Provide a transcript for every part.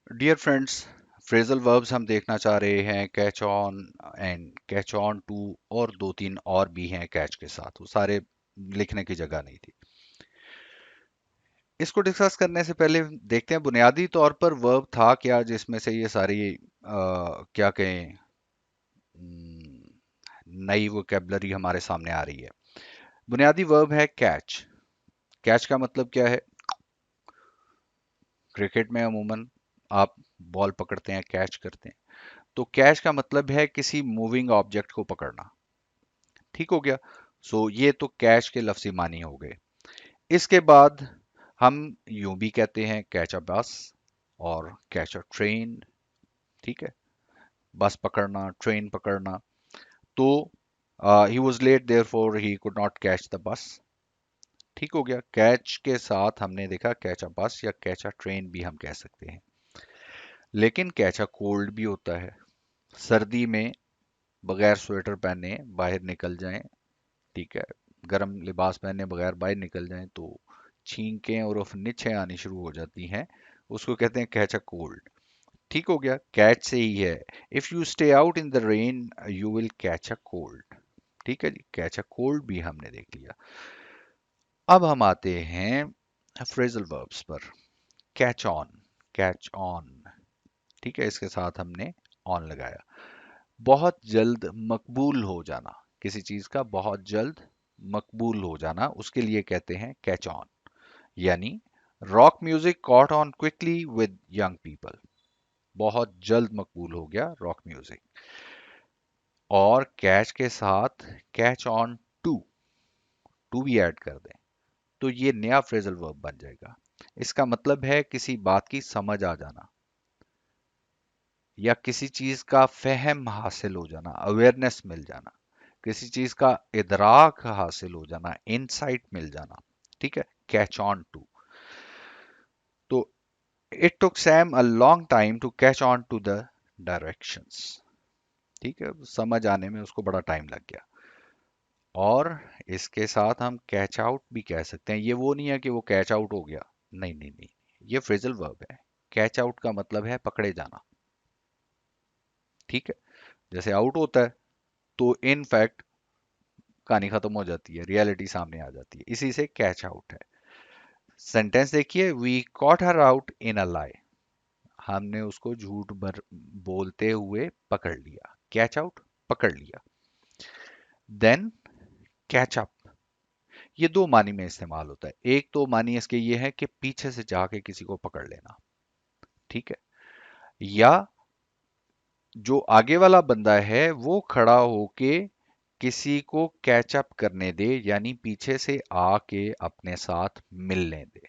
Dear friends, phrasal verbs हम देखना चाह रहे हैं catch on and catch on to, और दो तीन और भी हैं कैच के साथ, वो सारे लिखने की जगह नहीं थी। इसको डिस्कस करने से पहले देखते हैं बुनियादी तौर पर वर्ब था क्या जिसमें से ये सारी क्या कहें, नई वोकेबलरी हमारे सामने आ रही है। बुनियादी वर्ब है कैच। कैच का मतलब क्या है? क्रिकेट में अमूमन आप बॉल पकड़ते हैं, कैच करते हैं। तो कैच का मतलब है किसी मूविंग ऑब्जेक्ट को पकड़ना। ठीक हो गया। ये तो कैच के लफ्जी मानी हो गए। इसके बाद हम यूं भी कहते हैं कैच अ बस और कैच अ ट्रेन। ठीक है, बस पकड़ना, ट्रेन पकड़ना। तो he was late there for he could not catch the bus. ठीक हो गया। कैच के साथ हमने देखा कैच अ बस या कैच अ ट्रेन भी हम कह सकते हैं। लेकिन कैच अ कोल्ड भी होता है। सर्दी में बगैर स्वेटर पहने बाहर निकल जाएं, ठीक है, गर्म लिबास पहने बगैर बाहर निकल जाएं तो छींकें और निछें आनी शुरू हो जाती हैं। उसको कहते हैं कैच अ कोल्ड। ठीक हो गया, कैच से ही है। If you stay out in the rain you will catch a cold. ठीक है जी, कैच अ कोल्ड भी हमने देख लिया। अब हम आते हैं फ्रेजल वर्ब्स पर। Catch on, catch on. ठीक है, इसके साथ हमने ऑन लगाया। बहुत जल्द मकबूल हो जाना, किसी चीज का बहुत जल्द मकबूल हो जाना, उसके लिए कहते हैं कैच ऑन। यानी rock music caught on quickly with young people. बहुत जल्द मकबूल हो गया रॉक म्यूजिक। और कैच के साथ कैच ऑन टू, टू भी ऐड कर दें तो ये नया फ्रेजल वर्ब बन जाएगा। इसका मतलब है किसी बात की समझ आ जाना, या किसी चीज का फहम हासिल हो जाना, अवेयरनेस मिल जाना, किसी चीज का इदराक हासिल हो जाना, इनसाइट मिल जाना। ठीक है, कैच ऑन टू। तो it took Sam a long time to catch on to the directions. ठीक है, समझ आने में उसको बड़ा टाइम लग गया। और इसके साथ हम कैच आउट भी कह सकते हैं। ये वो नहीं है कि वो कैच आउट हो गया, नहीं नहीं नहीं, ये फ्रेजल वर्ब है। कैच आउट का मतलब है पकड़े जाना। ठीक है, जैसे आउट होता है तो इन फैक्ट कहानी खत्म हो जाती है, रियलिटी सामने आ जाती है, इसी से कैच आउट है। सेंटेंस देखिए, we caught her out in a lie. हमने उसको झूठ बोलते हुए पकड़ लिया। कैच आउट, पकड़ लिया। देन कैच अप, ये दो मानी में इस्तेमाल होता है। एक तो मानी इसके ये है कि पीछे से जाके किसी को पकड़ लेना। ठीक है, या जो आगे वाला बंदा है वो खड़ा होके किसी को कैच अप करने दे, यानी पीछे से आके अपने साथ मिलने दे।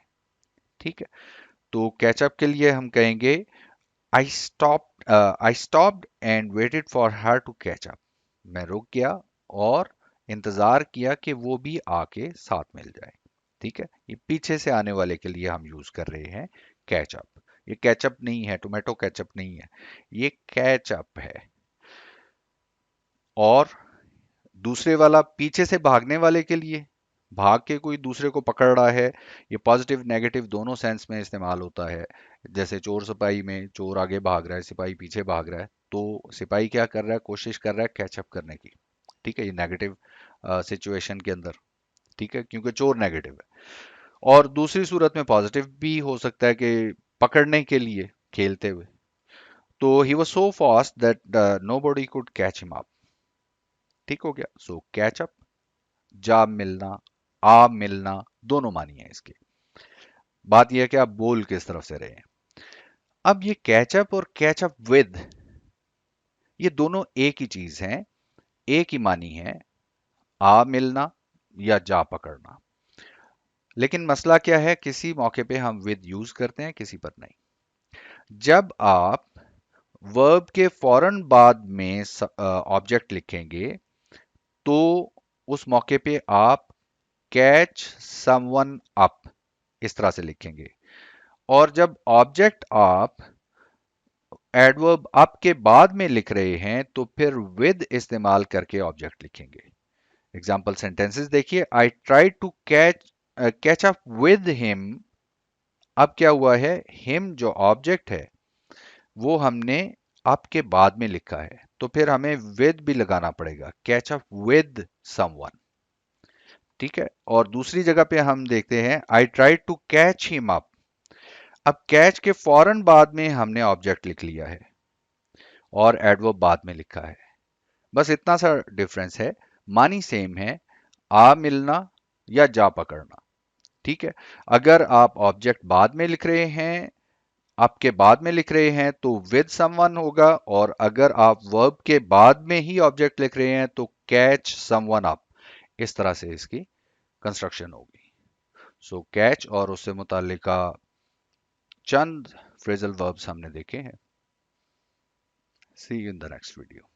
ठीक है, तो कैचअप के लिए हम कहेंगे I stopped and waited for her to catch up. मैं रुक गया और इंतजार किया कि वो भी आके साथ मिल जाए। ठीक है, ये पीछे से आने वाले के लिए हम यूज कर रहे हैं कैचअप। ये कैचअप नहीं है, टोमेटो कैचअप नहीं है, ये कैचअप है। और दूसरे वाला पीछे से भागने वाले के लिए, भाग के कोई दूसरे को पकड़ रहा है। ये पॉजिटिव नेगेटिव दोनों सेंस में इस्तेमाल होता है। जैसे चोर सिपाही में चोर आगे भाग रहा है, सिपाही पीछे भाग रहा है, तो सिपाही क्या कर रहा है, कोशिश कर रहा है कैचअप करने की। ठीक है, ये नेगेटिव सिचुएशन के अंदर। ठीक है, क्योंकि चोर नेगेटिव है। और दूसरी सूरत में पॉजिटिव भी हो सकता है कि पकड़ने के लिए, खेलते हुए। तो he was so fast that nobody could catch him up. ठीक हो गया। कैचअप, जा मिलना, आ मिलना, दोनों मानी है इसके। बात यह है कि आप बोल किस तरफ से रहे हैं। अब ये कैचअप और कैचअप विद, ये दोनों एक ही चीज हैं, एक ही मानी है, आ मिलना या जा पकड़ना। लेकिन मसला क्या है, किसी मौके पे हम विद यूज करते हैं, किसी पर नहीं। जब आप वर्ब के फौरन बाद में ऑब्जेक्ट लिखेंगे तो उस मौके पे आप कैच समवन अप इस तरह से लिखेंगे। और जब ऑब्जेक्ट आप एडवर्ब अप के बाद में लिख रहे हैं तो फिर विद इस्तेमाल करके ऑब्जेक्ट लिखेंगे। एग्जाम्पल सेंटेंसेस देखिए, I try to catch up with him. अब क्या हुआ है, हिम जो ऑब्जेक्ट है वो हमने अप के बाद में लिखा है, तो फिर हमें विद भी लगाना पड़ेगा, कैच अप विद समवन। ठीक है, और दूसरी जगह पे हम देखते हैं I try to catch him up. अब कैच के फौरन बाद में हमने ऑब्जेक्ट लिख लिया है और एडवर्ब बाद में लिखा है। बस इतना सा डिफरेंस है, मानी सेम है, आ मिलना या जा पकड़ना। ठीक है, अगर आप ऑब्जेक्ट बाद में लिख रहे हैं, आपके बाद में लिख रहे हैं तो विद समवन होगा, और अगर आप वर्ब के बाद में ही ऑब्जेक्ट लिख रहे हैं तो कैच समवन अप। इस तरह से इसकी कंस्ट्रक्शन होगी। सो कैच और उससे मुतालिका चंद फ्रेजल वर्ब्स हमने देखे हैं। See you in the next video.